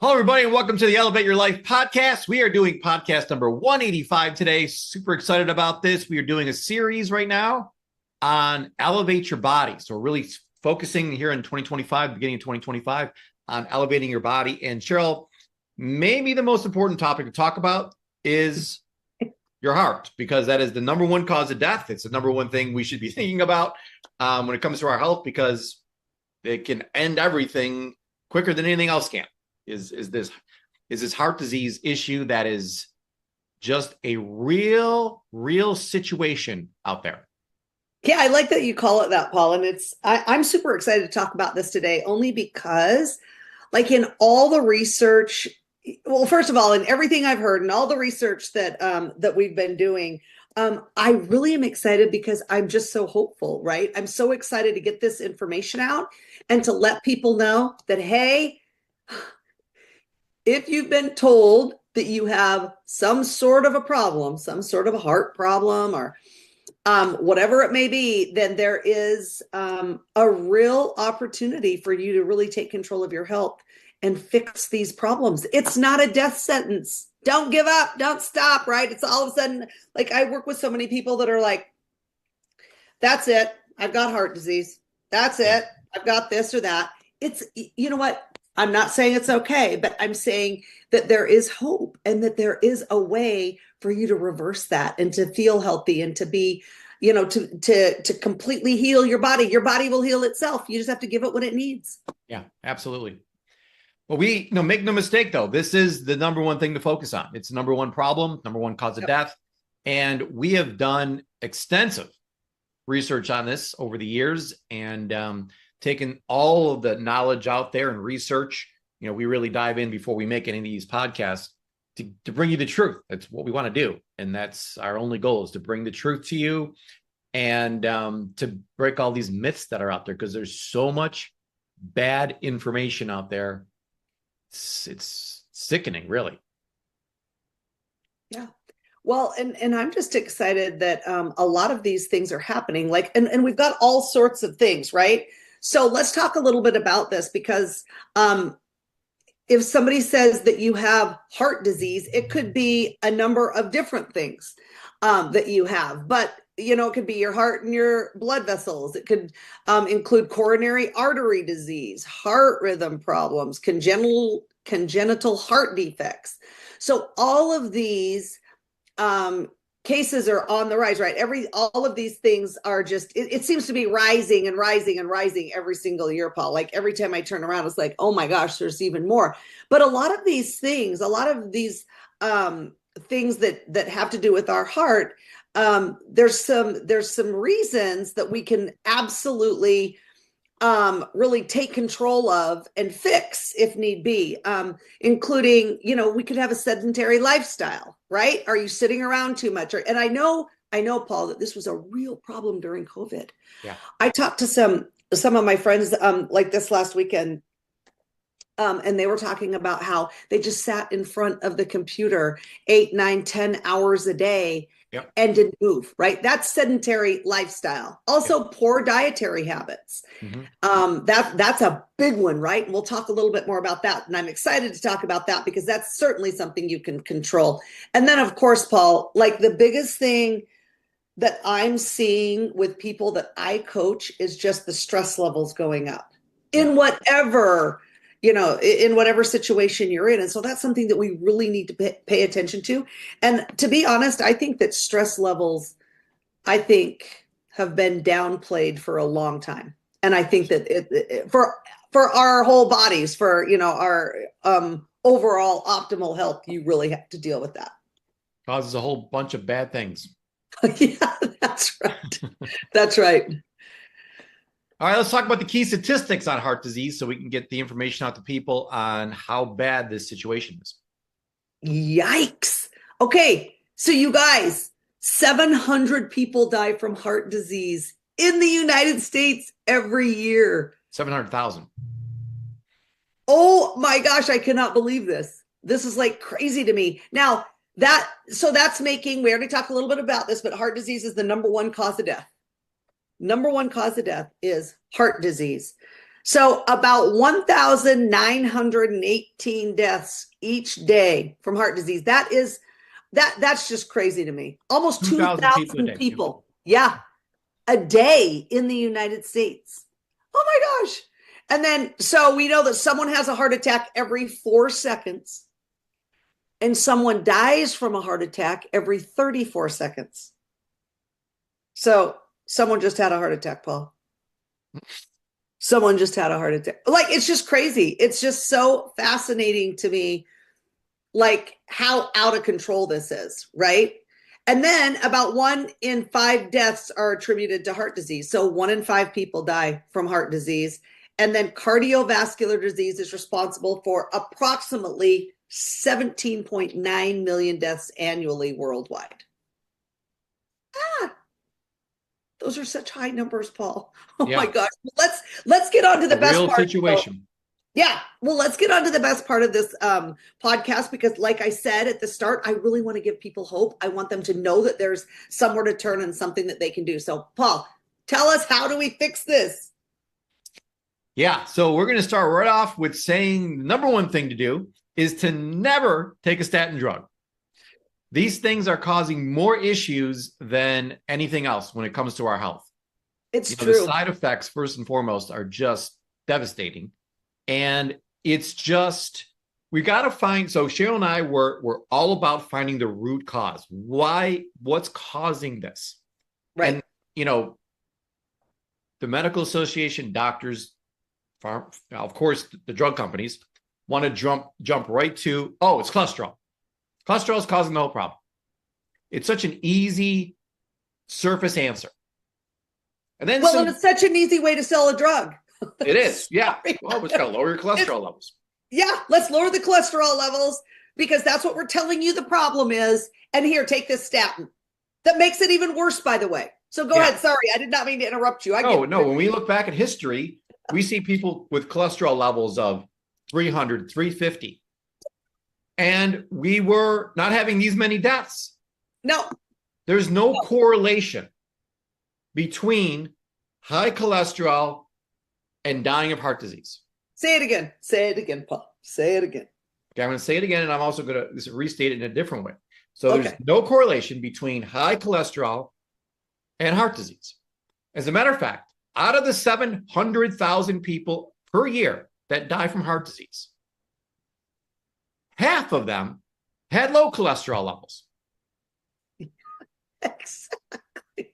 Hello, everybody, and welcome to the Elevate Your Life podcast. We are doing podcast number 185 today. Super excited about this. We are doing a series right now on elevate your body. So we're really focusing here in 2025, beginning of 2025, on elevating your body. And Cheryl, maybe the most important topic to talk about is your heart, because that is the number one cause of death. It's the number one thing we should be thinking about when it comes to our health, because it can end everything quicker than anything else can. Is this heart disease issue that is just a real situation out there. Yeah, I like that you call it that, Paul. And I'm super excited to talk about this today, only because, like, in all the research, well, first of all, in everything I've heard and all the research that we've been doing, I really am excited because I'm just so hopeful, right? I'm so excited to get this information out and to let people know that, hey, if you've been told that you have some sort of a problem, some sort of a heart problem, or whatever it may be, then there is a real opportunity for you to really take control of your health and fix these problems. It's not a death sentence. Don't give up. Don't stop, right? It's all of a sudden, like, I work with so many people that are like, that's it. I've got heart disease. That's it. I've got this or that. It's, you know what? I'm not saying it's okay, but I'm saying that there is hope and that there is a way for you to reverse that and to feel healthy and to be, to completely heal your body. Your body will heal itself. You just have to give it what it needs. Yeah, absolutely. Well, make no mistake, though, this is the number one thing to focus on. It's the number one problem, number one cause of death. And we have done extensive research on this over the years and taken all of the knowledge out there and research. We really dive in before we make any of these podcasts to bring you the truth. That's what we want to do. And that's our only goal, is to bring the truth to you and to break all these myths that are out there, because there's so much bad information out there. It's sickening, really. Yeah. Well, and I'm just excited that a lot of these things are happening, and we've got all sorts of things, right? So let's talk a little bit about this, because if somebody says that you have heart disease, it could be a number of different things that you have. But, it could be your heart and your blood vessels. It could include coronary artery disease, heart rhythm problems, congenital heart defects. So all of these cases are on the rise, right? All of these things are just, it seems to be rising and rising and rising every single year, Paul. Like, every time I turn around, it's like, oh my gosh, there's even more. But a lot of these things that have to do with our heart, there's some reasons that we can absolutely really take control of and fix if need be, including, we could have a sedentary lifestyle, right? Are you sitting around too much? And I know, Paul, that this was a real problem during COVID. Yeah. I talked to some of my friends like this last weekend, and they were talking about how they just sat in front of the computer 8, 9, 10 hours a day. Yep. And didn't move, right? That's sedentary lifestyle. Also, poor dietary habits. Mm-hmm. That's a big one, right? And we'll talk a little bit more about that. And I'm excited to talk about that, because that's certainly something you can control. And then, of course, Paul, like, the biggest thing that I'm seeing with people that I coach is just the stress levels going up in whatever situation you're in. And so that's something that we really need to pay attention to. And to be honest, I think that stress levels, have been downplayed for a long time. And I think that for our whole bodies, for, our overall optimal health, you really have to deal with that. Causes a whole bunch of bad things. Yeah, that's right. That's right. All right, let's talk about the key statistics on heart disease so we can get the information out to people on how bad this situation is. Yikes. Okay, so you guys, 700 people die from heart disease in the United States every year. 700,000. Oh my gosh, I cannot believe this. This is like crazy to me. Now, that's making, we already talked a little bit about this, but heart disease is the number one cause of death. Number one cause of death is heart disease. So about 1,918 deaths each day from heart disease. That's just crazy to me. Almost 2,000 people a 2,000 day. people. Yeah, a day in the United States. Oh my gosh. And then, so we know that someone has a heart attack every 4 seconds, and someone dies from a heart attack every 34 seconds. So someone just had a heart attack, Paul. Someone just had a heart attack. Like, it's just crazy. It's just so fascinating to me, like how out of control this is, right? And then about 1 in 5 deaths are attributed to heart disease. So 1 in 5 people die from heart disease. And then cardiovascular disease is responsible for approximately 17.9 million deaths annually worldwide. Those are such high numbers, Paul. Oh my gosh. Let's get on to the best real part. situation. Yeah. Well, let's get on to the best part of this podcast, because like I said at the start, I really want to give people hope. I want them to know that there's somewhere to turn and something that they can do. So Paul, tell us, how do we fix this? Yeah. So we're going to start right off with saying the number one thing to do is to never take a statin drug. These things are causing more issues than anything else when it comes to our health. It's true. The side effects, first and foremost, are just devastating. And it's just, we got to find, so Cheryl and I were all about finding the root cause. What's causing this? Right. And, the medical association, doctors, of course, the drug companies want to jump right to, oh, it's cholesterol. Cholesterol is causing the whole problem. It's such an easy surface answer. And then, and it's such an easy way to sell a drug. It is, yeah. Well, it's got to lower your cholesterol levels. Yeah, let's lower the cholesterol levels, because that's what we're telling you the problem is. And here, take this statin. That makes it even worse, by the way. So go ahead. Sorry, I did not mean to interrupt you. No. When we look back at history, we see people with cholesterol levels of 300, 350. And we were not having these many deaths. No. There's no correlation between high cholesterol and dying of heart disease. Say it again. Say it again, Paul. Say it again. Okay, I'm going to say it again, and I'm also going to restate it in a different way. So there's no correlation between high cholesterol and heart disease. As a matter of fact, out of the 700,000 people per year that die from heart disease, half of them had low cholesterol levels. Exactly.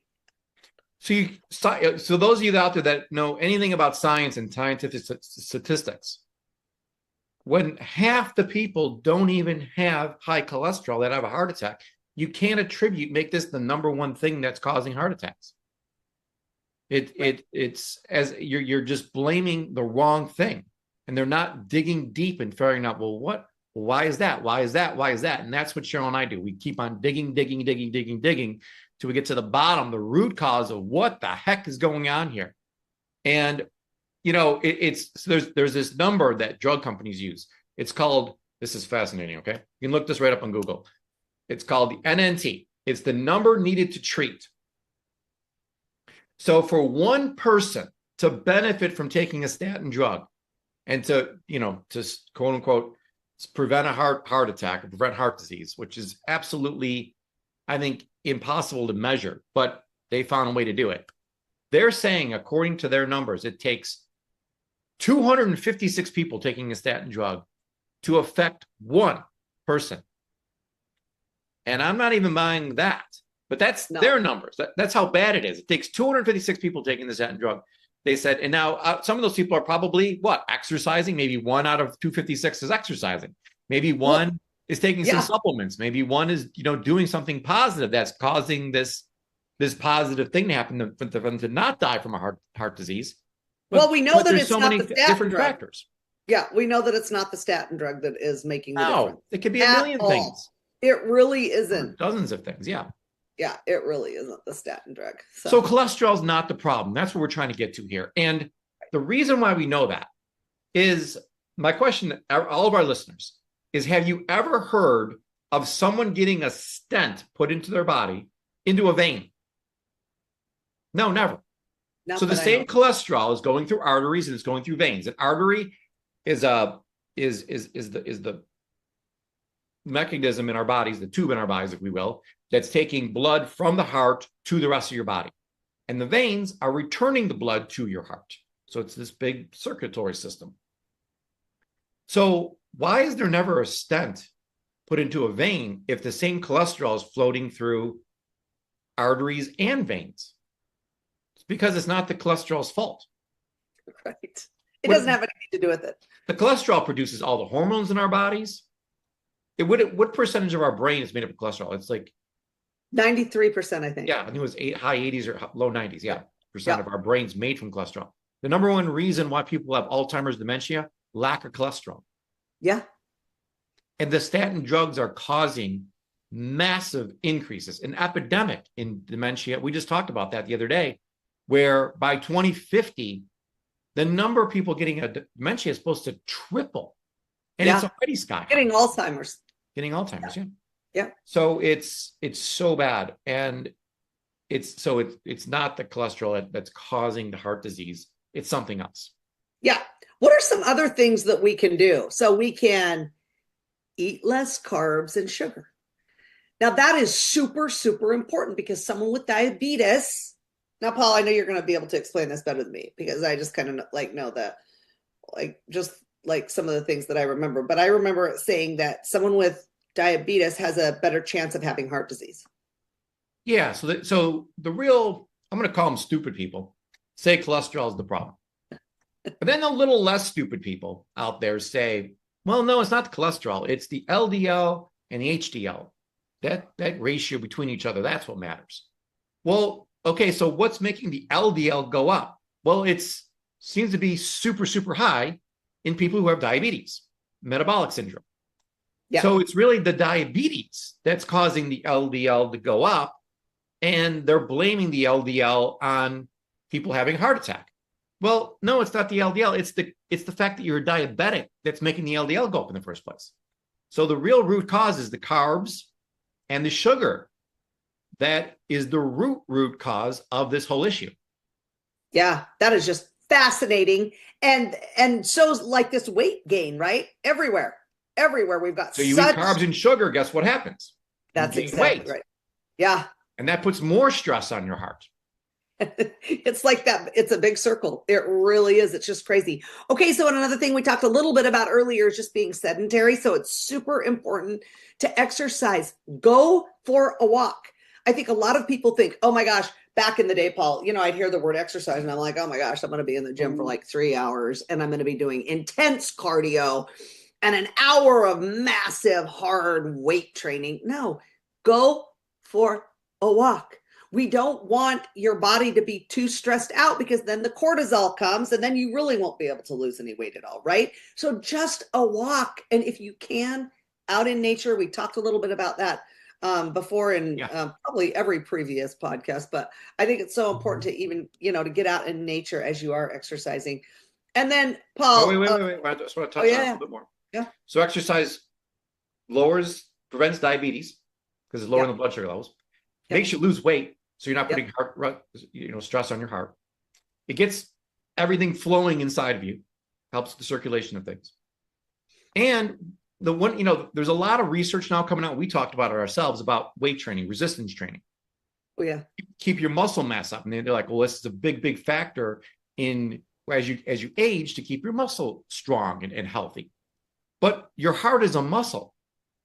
So those of you out there that know anything about science and scientific statistics, when half the people don't even have high cholesterol that have a heart attack, you can't make this the number one thing that's causing heart attacks. It's as you're just blaming the wrong thing, and they're not digging deep and figuring out, well, why is that? Why is that? Why is that? And that's what Cheryl and I do. We keep on digging till we get to the bottom, the root cause of what the heck is going on here. And there's this number that drug companies use. It's called, this is fascinating, okay? You can look this right up on Google. It's called the NNT. It's the number needed to treat. So for one person to benefit from taking a statin drug and to quote unquote, prevent a heart attack or prevent heart disease, which is absolutely, I think, impossible to measure, but they found a way to do it. They're saying, according to their numbers, it takes 256 people taking a statin drug to affect one person. And I'm not even buying that, but that's their numbers. That's how bad it is. It takes 256 people taking the statin drug. They said, and now some of those people are probably exercising. Maybe 1 out of 256 is exercising. Maybe one is taking some supplements. Maybe one is, doing something positive that's causing this positive thing to happen for them to not die from a heart disease. But we know that it's not the statin different drug. factors. Yeah, we know that it's not the statin drug that is making the difference. It could be a million things. It really isn't. Dozens of things, yeah. Yeah, it really isn't the statin drug. So cholesterol is not the problem. That's what we're trying to get to here. And the reason why we know that is, my question to all of our listeners is, have you ever heard of someone getting a stent put into their body, into a vein? No, never. Not So the that I same know. cholesterol is going through arteries and it's going through veins. An artery is the mechanism in our bodies, the tube in our bodies, if we will, that's taking blood from the heart to the rest of your body. And the veins are returning the blood to your heart. So it's this big circulatory system. So why is there never a stent put into a vein if the same cholesterol is floating through arteries and veins? It's because it's not the cholesterol's fault. Right. It doesn't have anything to do with it. The cholesterol produces all the hormones in our bodies. What percentage of our brain is made up of cholesterol? It's like 93%, I think. Yeah, I think it was high 80s or low 90s. Yeah, percent Yeah. of our brains made from cholesterol. The number one reason why people have Alzheimer's, dementia, lack of cholesterol. Yeah. And the statin drugs are causing massive increases, an epidemic in dementia. We just talked about that the other day, where by 2050, the number of people getting a dementia is supposed to triple. And it's already sky high. Getting Alzheimer's. Getting Alzheimer's, yeah. Yeah. So it's so bad. And it's not the cholesterol that's causing the heart disease. It's something else. Yeah. What are some other things that we can do? So we can eat less carbs and sugar. Now that is super, super important because someone with diabetes, now, Paul, I know you're going to be able to explain this better than me because I just kind of like know that, like, just like some of the things that I remember, but I remember saying that someone with diabetes has a better chance of having heart disease. Yeah. So the real, I'm going to call them stupid people, say cholesterol is the problem. But then the little less stupid people out there say, well, no, it's not the cholesterol. It's the LDL and the HDL. That ratio between each other, that's what matters. Well, okay, so what's making the LDL go up? Well, it seems to be super, super high in people who have diabetes, metabolic syndrome. Yeah. So it's really the diabetes that's causing the LDL to go up, and they're blaming the LDL on people having a heart attack. Well, no, it's not the LDL. It's the fact that you're a diabetic that's making the LDL go up in the first place. So the real root cause is the carbs and the sugar. That is the root cause of this whole issue. Yeah, that is just fascinating. And so like this weight gain, right? Everywhere we've got. So you eat carbs and sugar, guess what happens? That's exactly right. Yeah. And that puts more stress on your heart. It's like that. It's a big circle. It really is. It's just crazy. Okay. So another thing we talked a little bit about earlier is just being sedentary. So it's super important to exercise. Go for a walk. I think a lot of people think, oh my gosh, back in the day, Paul, I'd hear the word exercise and I'm like, oh my gosh, I'm going to be in the gym for like 3 hours and I'm going to be doing intense cardio and an hour of massive hard weight training. No, go for a walk. We don't want your body to be too stressed out because then the cortisol comes and then you really won't be able to lose any weight at all, right? So just a walk. And if you can, out in nature, we talked a little bit about that before in probably every previous podcast, but I think it's so important to even, to get out in nature as you are exercising. And then Paul. Wait. I just want to touch on it a little bit more. Yeah. So exercise prevents diabetes because it's lowering the blood sugar levels. Makes you lose weight. So you're not putting stress on your heart. It gets everything flowing inside of you, helps the circulation of things. And there's a lot of research now coming out. We talked about it ourselves about weight training, resistance training. Oh yeah. Keep your muscle mass up. And they're like, well, this is a big, big factor in as you age to keep your muscle strong and healthy. But your heart is a muscle.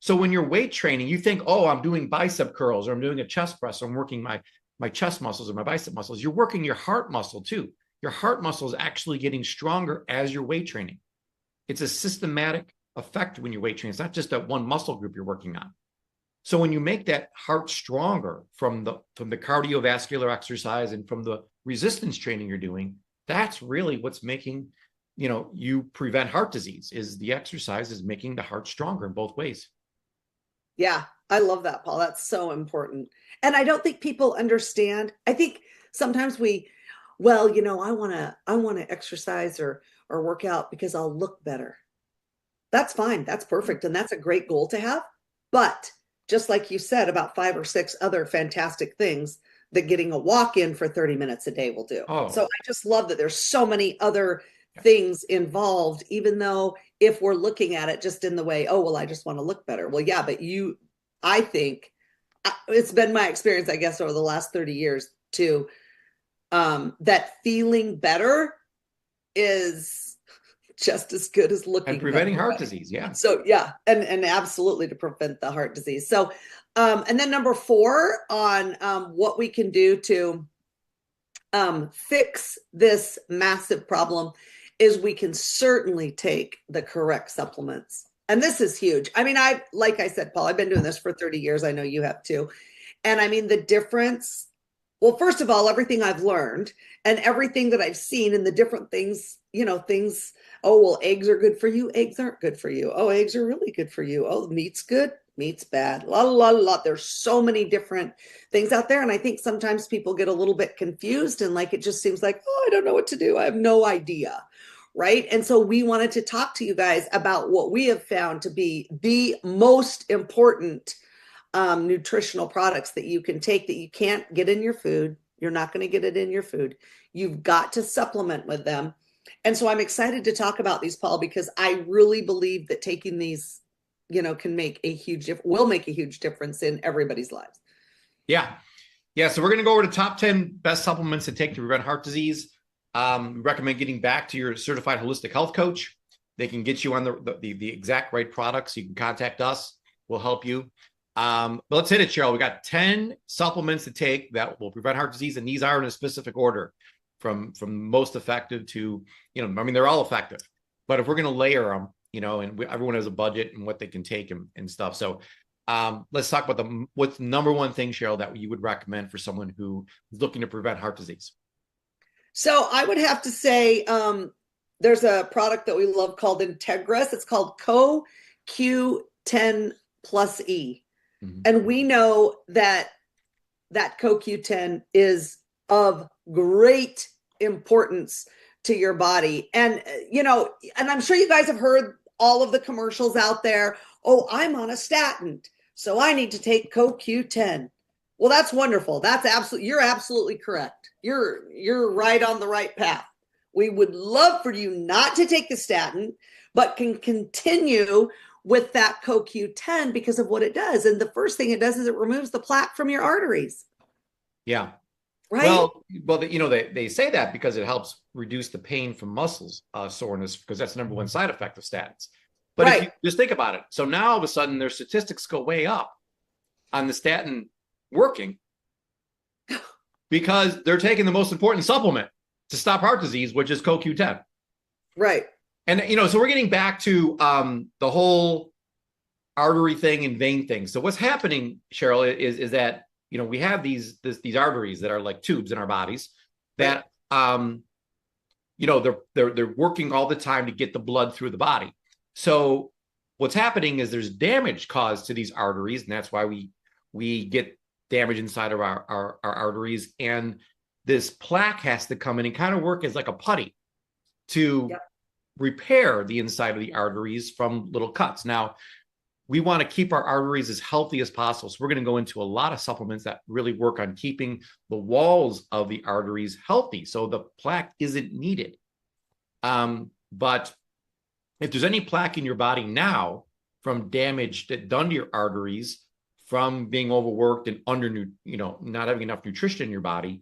So when you're weight training, you think, oh, I'm doing bicep curls or I'm doing a chest press or I'm working my chest muscles or my bicep muscles. You're working your heart muscle too. Your heart muscle is actually getting stronger as you're weight training. It's a systematic effect when you're weight training. It's not just that one muscle group you're working on. So when you make that heart stronger from the cardiovascular exercise and from the resistance training you're doing, that's really what's making, you prevent heart disease. Is the exercise is making the heart stronger in both ways. Yeah, I love that, Paul. That's so important. And I don't think people understand. I think sometimes I want to exercise or work out because I'll look better. That's fine. That's perfect. And that's a great goal to have. But just like you said about 5 or 6 other fantastic things that getting a walk in for 30 minutes a day will do. Oh. So I just love that there's so many other things involved, even though if we're looking at it just in the way, oh, well, I just want to look better. Well, yeah, but I think it's been my experience, I guess, over the last 30 years too, that feeling better is just as good as looking and preventing better. heart disease. Yeah. So yeah, and absolutely to prevent the heart disease. So, and then number 4 on what we can do to fix this massive problem is we can certainly take the correct supplements. And this is huge. I mean, like I said, Paul, I've been doing this for 30 years. I know you have too. And I mean, the difference, well, first of all, everything I've learned and everything that I've seen and the different things, things, oh, well, eggs are good for you. Eggs aren't good for you. Oh, eggs are really good for you. Oh, meat's good. Meat's bad. La, la, la. There's so many different things out there. And I think sometimes people get a little bit confused and like, it just seems like, oh, I don't know what to do. I have no idea. Right. And so we wanted to talk to you guys about what we have found to be the most important nutritional products that you can take that you can't get in your food. You're not going to get it in your food. You've got to supplement with them. And so I'm excited to talk about these, Paul, because I really believe that taking these, can make will make a huge difference in everybody's lives. Yeah. Yeah. So we're going to go over the top 10 best supplements to take to prevent heart disease. We recommend getting back to your certified holistic health coach. They can get you on the exact right products. You can contact us. We'll help you. But let's hit it, Cheryl. We got 10 supplements to take that will prevent heart disease. And these are in a specific order from most effective to, they're all effective. But if we're going to layer them, and everyone has a budget and what they can take and stuff. So let's talk about what's the number one thing, Cheryl, that you would recommend for someone who is looking to prevent heart disease. So I would have to say there's a product that we love called Integris. It's called CoQ10 plus E. Mm-hmm. And we know that CoQ10 is of great importance to your body. And, and I'm sure you guys have heard all of the commercials out there. Oh, I'm on a statin, so I need to take CoQ10. Well, that's wonderful. You're absolutely correct. You're right on the right path. We would love for you not to take the statin, but can continue with that CoQ10 because of what it does. And the first thing it does is it removes the plaque from your arteries. Yeah. Right. Well, they say that because it helps reduce the pain from muscles soreness, because that's the number one side effect of statins. But if you just think about it, so now all of a sudden their statistics go way up on the statin working because they're taking the most important supplement to stop heart disease, which is CoQ10. Right. And, so we're getting back to the whole artery thing and vein thing. So what's happening, Cheryl, is that, we have these arteries that are like tubes in our bodies that, they're working all the time to get the blood through the body. So what's happening is there's damage caused to these arteries. And that's why we get damage inside of our arteries. And this plaque has to come in and kind of work as like a putty to repair the inside of the arteries from little cuts. Now, we want to keep our arteries as healthy as possible. So we're going to go into a lot of supplements that really work on keeping the walls of the arteries healthy, so the plaque isn't needed. But if there's any plaque in your body now from damage done to your arteries, from being overworked and not having enough nutrition in your body,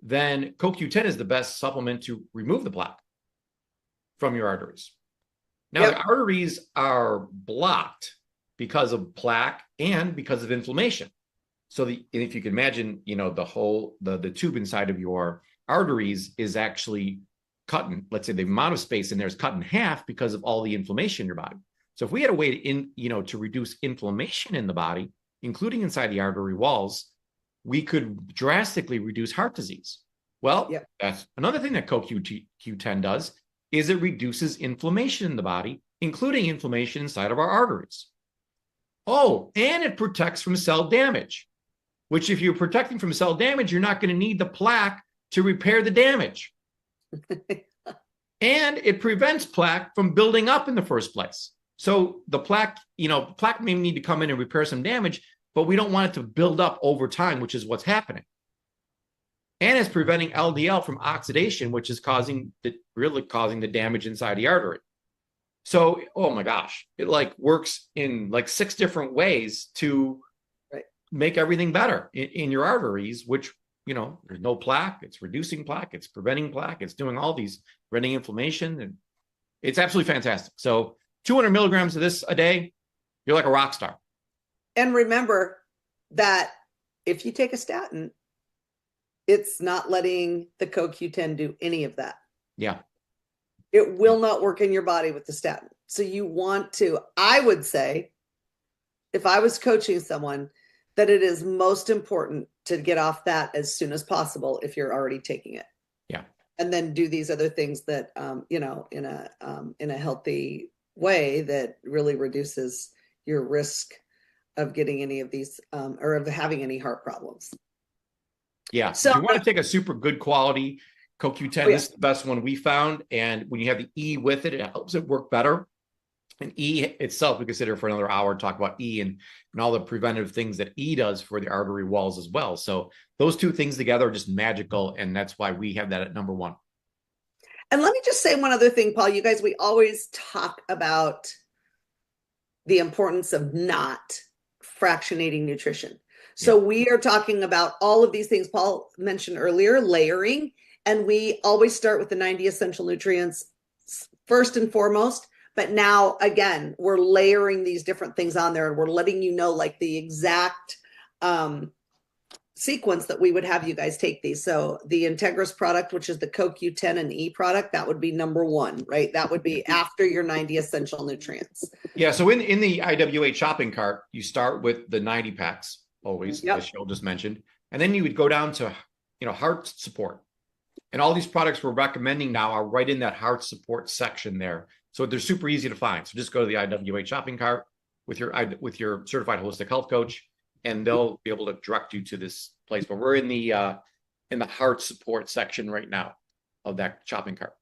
then CoQ10 is the best supplement to remove the plaque from your arteries. Now, the arteries are blocked because of plaque and because of inflammation. So if you can imagine, the tube inside of your arteries is actually cut in, let's say the amount of space in there is cut in half because of all the inflammation in your body. So if we had a way to reduce inflammation in the body, including inside the artery walls, we could drastically reduce heart disease. Well, that's another thing that CoQ10 does, is it reduces inflammation in the body, including inflammation inside of our arteries. Oh, and it protects from cell damage, which if you're protecting from cell damage, you're not going to need the plaque to repair the damage. And it prevents plaque from building up in the first place. So the plaque may need to come in and repair some damage, but we don't want it to build up over time, which is what's happening. and it's preventing LDL from oxidation, which is really causing the damage inside the artery. So, oh my gosh, it like works in like 6 different ways to make everything better in your arteries, which, there's no plaque, it's reducing plaque, it's preventing plaque, it's doing all these, preventing inflammation, and it's absolutely fantastic. So 200 milligrams of this a day, you're like a rock star. And remember that if you take a statin, it's not letting the CoQ10 do any of that. Yeah. It will not work in your body with the statin. So you want to, I would say, if I was coaching someone, that it is most important to get off that as soon as possible if you're already taking it. Yeah. And then do these other things that, in a healthy way that really reduces your risk of getting any of these, or of having any heart problems. Yeah. So if you want to take a super good quality CoQ10, this is the best one we found. And when you have the E with it, it helps it work better. And E itself, we consider for another hour, talk about E and all the preventive things that E does for the artery walls as well. So those two things together are just magical. And that's why we have that at number 1. And let me just say one other thing, Paul. You guys, we always talk about the importance of not fractionating nutrition. So we are talking about all of these things Paul mentioned earlier, layering, and we always start with the 90 essential nutrients first and foremost. But now, again, we're layering these different things on there, and we're letting you know like the exact sequence that we would have you guys take these. So the Integris product, which is the CoQ10 and E product, that would be number 1, right? That would be after your 90 essential nutrients. Yeah. So in the IWA shopping cart, you start with the 90 packs. Always, as Cheryl just mentioned. And then you would go down to, heart support. And all these products we're recommending now are right in that heart support section there. So they're super easy to find. So just go to the IWA shopping cart with your certified holistic health coach, and they'll be able to direct you to this place. But we're in the heart support section right now of that shopping cart.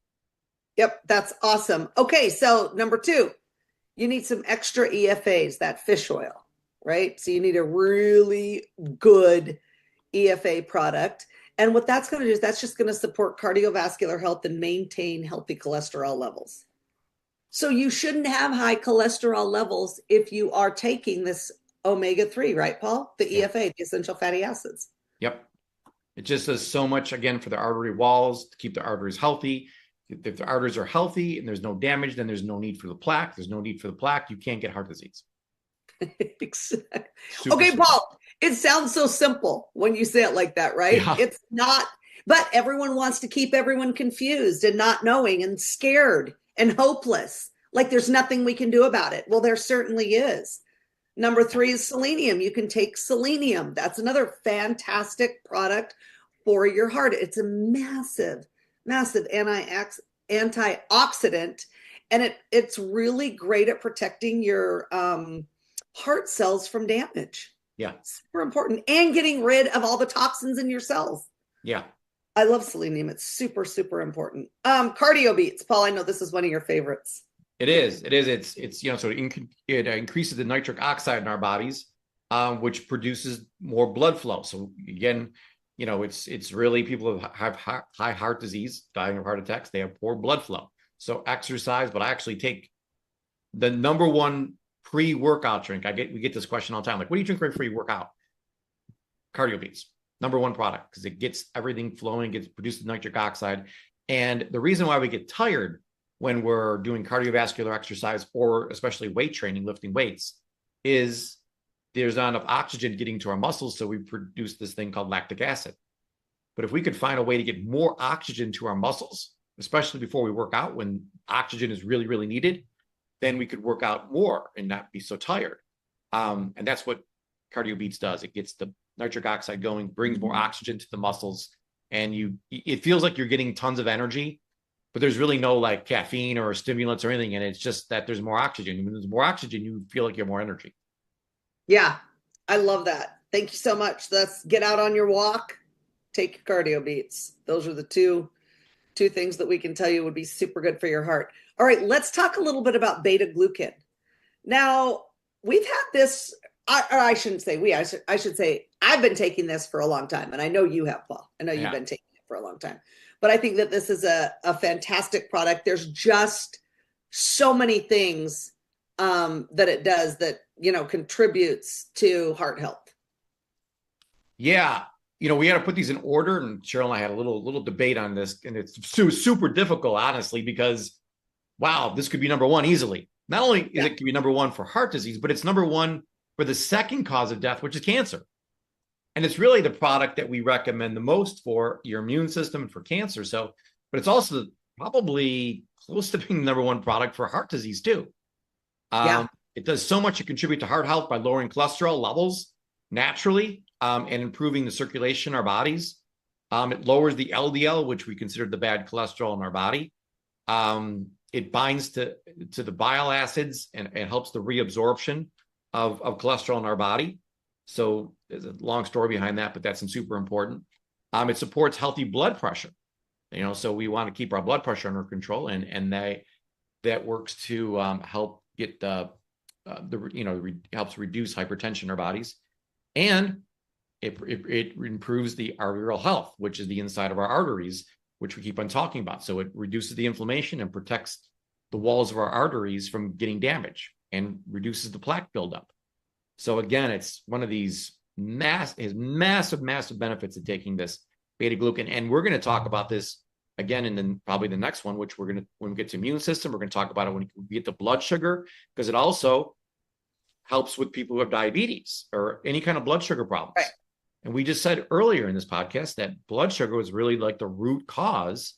Yep, that's awesome. Okay, so number 2, you need some extra EFAs, that fish oil. Right? So you need a really good EFA product. And what that's going to do is that's just going to support cardiovascular health and maintain healthy cholesterol levels. So you shouldn't have high cholesterol levels if you are taking this omega-3, right, Paul? The EFA, the essential fatty acids. Yep. It just does so much, again, for the artery walls to keep the arteries healthy. If the arteries are healthy and there's no damage, then there's no need for the plaque. There's no need for the plaque. You can't get heart disease. Exactly. Okay, Paul, it sounds so simple when you say it like that, right? Yeah. It's not, but everyone wants to keep everyone confused and not knowing and scared and hopeless. Like there's nothing we can do about it. Well, there certainly is. Number 3 is selenium. You can take selenium. That's another fantastic product for your heart. It's a massive, massive antioxidant, and it's really great at protecting your heart cells from damage. Yeah. Super important. And getting rid of all the toxins in your cells. Yeah. I love selenium. It's super, super important. Cardio beats. Paul, I know this is one of your favorites. It is. It's so it increases the nitric oxide in our bodies, which produces more blood flow. So again, it's really people who have high heart disease, dying of heart attacks, they have poor blood flow. So exercise, but I actually take the number 1 pre-workout drink. We get this question all the time. Like, what do you drink right before you work out? Cardio beats, number 1 product, because it gets everything flowing, gets produces nitric oxide. And the reason why we get tired when we're doing cardiovascular exercise, or especially weight training, lifting weights, is there's not enough oxygen getting to our muscles. So we produce this thing called lactic acid. But if we could find a way to get more oxygen to our muscles, especially before we work out when oxygen is really, really needed, then we could work out more and not be so tired. And that's what Cardio Beats does. It gets the nitric oxide going, brings more oxygen to the muscles, and it feels like you're getting tons of energy, but there's really no like caffeine or stimulants or anything. And it's just that there's more oxygen. When there's more oxygen, you feel like you have more energy. Yeah, I love that. Thank you so much. Let's get out on your walk, take your Cardio Beats. Those are the two things that we can tell you would be super good for your heart. All right, let's talk a little bit about Beta-Glucan. Now, we've had this I shouldn't say we, I should say I've been taking this for a long time, and I know you have, Paul. I know you've been taking it for a long time, but I think that this is a fantastic product. There's just so many things that it does that, contributes to heart health. Yeah. We had to put these in order, and Cheryl and I had a little debate on this, and it's super difficult, honestly, because wow, this could be number one easily. Not only is it could be number one for heart disease, but it's number one for the second cause of death, which is cancer. And it's really the product that we recommend the most for your immune system and for cancer. So, but it's also probably close to being the number one product for heart disease too. It does so much to contribute to heart health by lowering cholesterol levels naturally and improving the circulation in our bodies. It lowers the LDL, which we consider the bad cholesterol in our body. It binds to the bile acids and helps the reabsorption of cholesterol in our body. So there's a long story behind that, but that's super important. It supports healthy blood pressure. So we want to keep our blood pressure under control, and that works to help get helps reduce hypertension in our bodies, and it improves the arterial health, which is the inside of our arteries, which we keep on talking about. So it reduces the inflammation and protects the walls of our arteries from getting damaged and reduces the plaque buildup. So again, it's one of these massive benefits of taking this beta-glucan. And we're going to talk about this again in probably the next one, which when we get to immune system, we're going to talk about it when we get the blood sugar, because it also helps with people who have diabetes or any kind of blood sugar problems. Right. And we just said earlier in this podcast that blood sugar was really like the root cause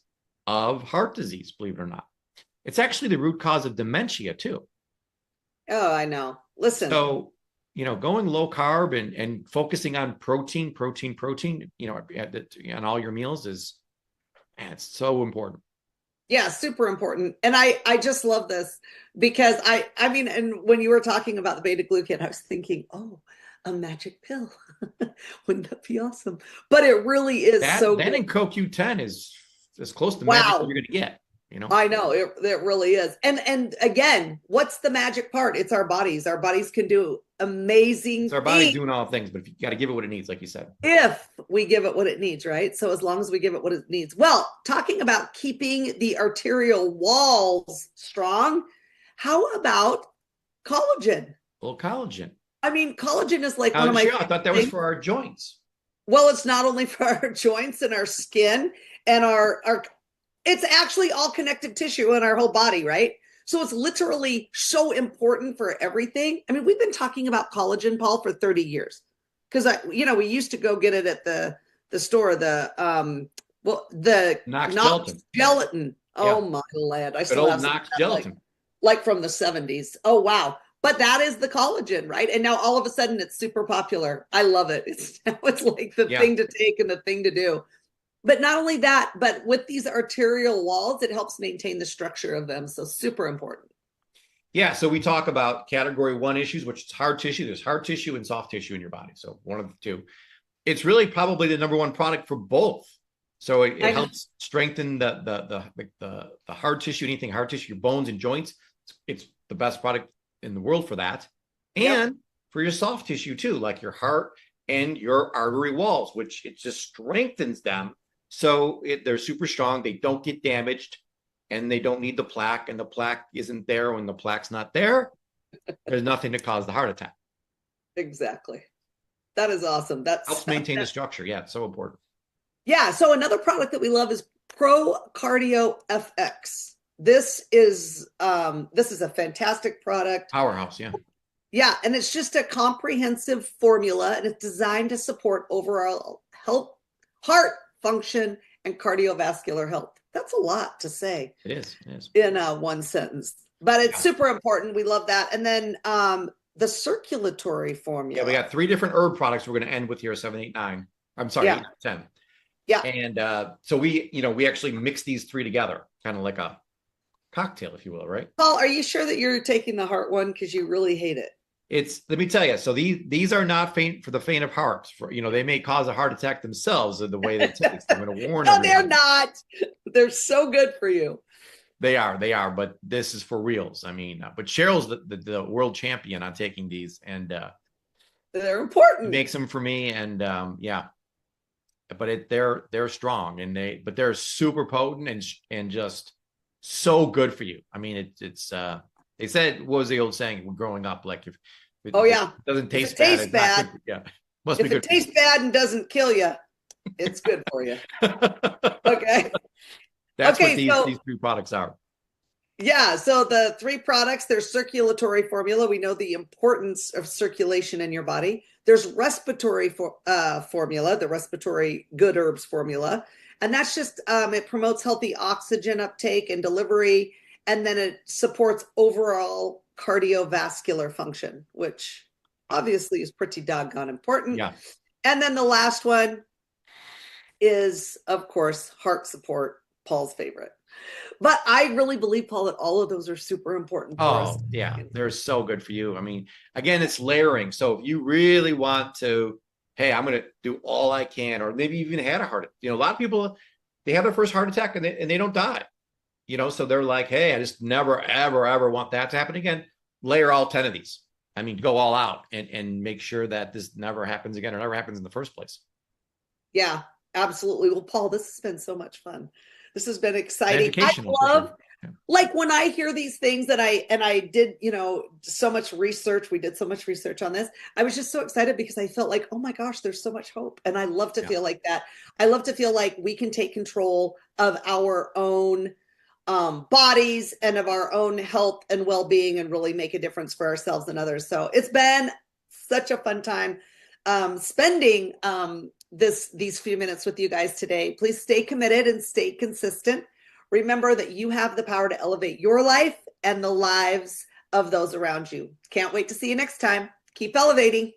of heart disease, believe it or not. It's actually the root cause of dementia too. Oh, I know. Listen. So, going low carb and focusing on protein, on all your meals it's so important. Yeah, super important. And I just love this because I mean, and when you were talking about the beta-glucan, I was thinking, oh, a magic pill. Wouldn't that be awesome? But it really is that good. And CoQ10 is as close to magic as you're going to get. I know it really is. And again, what's the magic part? It's our bodies. Our bodies can do amazing It's our body's doing all things, but you got to give it what it needs, like you said. If we give it what it needs, right? So as long as we give it what it needs. Well, talking about keeping the arterial walls strong, how about collagen? Well, collagen. I mean, collagen is like one of my I thought that was for our joints. Well, it's not only for our joints and our skin and our it's actually all connective tissue in our whole body, right? So it's literally so important for everything. I mean, we've been talking about collagen, Paul, for 30 years. Because we used to go get it at the store, the Knox gelatin. Oh my land. I still have Knox gelatin. Like from the 70s. Oh wow. But that is the collagen, right? And now all of a sudden it's super popular. I love it. It's like the thing to take and the thing to do. But not only that, but with these arterial walls, it helps maintain the structure of them. So super important. Yeah. So we talk about category 1 issues, which is hard tissue. There's hard tissue and soft tissue in your body. So one of the two. It's really probably the number one product for both. So it helps strengthen the hard tissue, anything hard tissue, your bones and joints. It's the best product in the world for that. And for your soft tissue too, like your heart and your artery walls, which it just strengthens them. So they're super strong. They don't get damaged and they don't need the plaque, and the plaque isn't there. When the plaque's not there, there's nothing to cause the heart attack. Exactly. That is awesome. That helps maintain the structure. Yeah, it's so important. Yeah. So another product that we love is Pro Cardio FX. This is a fantastic product. Powerhouse. Yeah. Yeah. And it's just a comprehensive formula, and it's designed to support overall health, heart function, and cardiovascular health. That's a lot to say. It is. In one sentence, but it's super important. We love that. And then the circulatory formula. Yeah, we got 3 different herb products we're going to end with here, 7, 8, 9. I'm sorry, 8, 10. Yeah. And so we actually mix these 3 together, kind of like a cocktail, if you will, right? Paul, are you sure that you're taking the heart one? Because you really hate it. Let me tell you, so these are not for the faint of heart. They may cause a heart attack themselves in the way they taste. I'm going to warn No, everybody. they're not. They're so good for you. They are, but this is for reals. I mean, but Cheryl's the world champion on taking these, and They're important. makes them for me. And yeah, but they're strong, and they're super potent and just so good for you. I mean, it's they said, what was the old saying growing up? Like if Oh yeah. it doesn't If taste it bad, tastes it's not bad, good. Yeah, must be if it good for tastes bad and doesn't kill you, it's good for you. you. Okay. That's what Okay, these so three products are. yeah, so the three products, there's circulatory formula. We know the importance of circulation in your body. There's respiratory formula, the respiratory good herbs formula. And that's just it promotes healthy oxygen uptake and delivery, and then it supports overall cardiovascular function, which obviously is pretty doggone important. Yeah. And then the last one is, of course, heart support, Paul's favorite. But I really believe, Paul, that all of those are super important for us. Oh, yeah, they're so good for you. I mean, again, it's layering. So if you really want to, hey, I'm going to do all I can, or maybe even had a heart, a lot of people, they have their first heart attack and they don't die, so they're like, hey, I just never, ever, ever want that to happen again. Layer all 10 of these. I mean, go all out and make sure that this never happens again or never happens in the first place. Yeah, absolutely. Well, Paul, this has been so much fun. This has been exciting. Educational, I for love sure. Yeah. like when I hear these things that I did, so much research. We did so much research on this. I was just so excited because I felt like, oh my gosh, there's so much hope. And I love to Yeah. feel like that. I love to feel like we can take control of our own bodies and of our own health and well-being and really make a difference for ourselves and others. So it's been such a fun time spending these few minutes with you guys today. Please stay committed and stay consistent. Remember that you have the power to elevate your life and the lives of those around you. Can't wait to see you next time. Keep elevating.